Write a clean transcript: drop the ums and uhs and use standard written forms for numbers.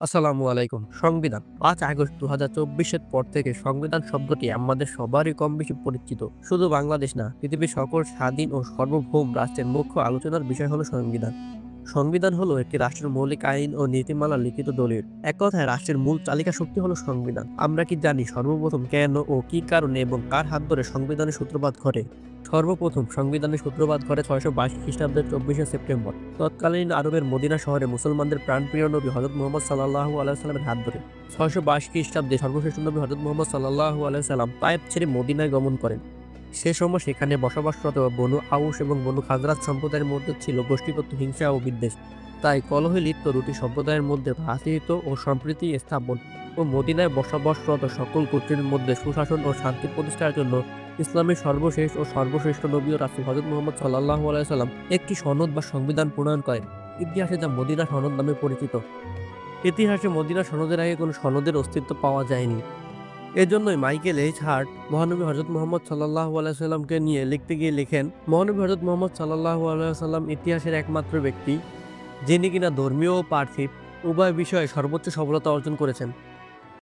আসসালামু আলাইকুম। সংবিধান ৫ আগস্ট ২০২৪-এর পর থেকে সংবিধান শব্দটি আমাদের সবারই কম বেশি পরিচিত। শুধু বাংলাদেশ না, পৃথিবীর সকল স্বাধীন ও সার্বভৌম রাষ্ট্রের মুখ্য আলোচনার বিষয় হলো সংবিধান। সংবিধান হলো একটি রাষ্ট্রের মৌলিক আইন ও নীতিমালা লিখিত দলিল। এক কথায় রাষ্ট্রের মূল চালিকা শক্তি হলো সংবিধান। আমরা কি জানি সর্বপ্রথম কেন ও কি কারণে এবং কার হাত ধরে সংবিধানের সূত্রপাত ঘটে? সর্বপ্রথম সংবিধানের সূত্রপাত ঘটে ৬২২ খ্রিস্টাব্দের ২৪শে সেপ্টেম্বর। তৎকালীন আরবের মদিনা শহরে মুসলমানদের প্রাণপ্রিয় নবী হযরত মুহাম্মদ সাল্লাল্লাহু আলাইহি ওয়াসাল্লামের হাত ধরে ৬২২ খ্রিস্টাব্দে সর্বশ্রেষ্ঠ নবী হযরত মুহাম্মদ সাল্লাল্লাহু আলাইহি ওয়াসাল্লাম তায়েফ ছেড়ে মদিনায় গমন করেন। সে সময় সেখানে বসবাসরত বনু আউস এবং বনু খাজরাজ সম্প্রদায়ের মধ্যে ছিল গোষ্ঠীগত হিংসা ও বিদ্বেষ। তাই কলহে লিপ্ত দুটি সম্প্রদায়ের মধ্যে ভ্রাতৃত্ব ও সম্প্রীতি স্থাপন ও মদিনায় বসবাসরত সকল গোত্রের মধ্যে সুশাসন ও শান্তি প্রতিষ্ঠার জন্য ইসলামের সর্বশেষ ও সর্বশ্রেষ্ঠ নবী ও রাসূল হযরত মুহাম্মদ সাল্লাল্লাহু আলাইহি ওয়াসাল্লাম একটি সনদ বা সংবিধান প্রণয়ন করেন। ইতিহাসে যা মদিনা সনদ নামে পরিচিত। ইতিহাসে মদিনা সনদের আগে কোনো সনদের অস্তিত্ব পাওয়া যায়নি। এজন্যই মাইকেল এইচ হার্ট মহানবী হযরত মুহাম্মদ সাল্লাল্লাহু আলাইহি ওয়াসাল্লামকে নিয়ে লিখতে গিয়ে লেখেন, মহানবী হযরত মুহাম্মদ সাল্লাল্লাহু আলাইহি ওয়াসাল্লাম ইতিহাসের একমাত্র ব্যক্তি যিনি কিনা ধর্মীয় ও পার্থিব উভয় বিষয়ে সর্বোচ্চ সফলতা অর্জন করেছেন।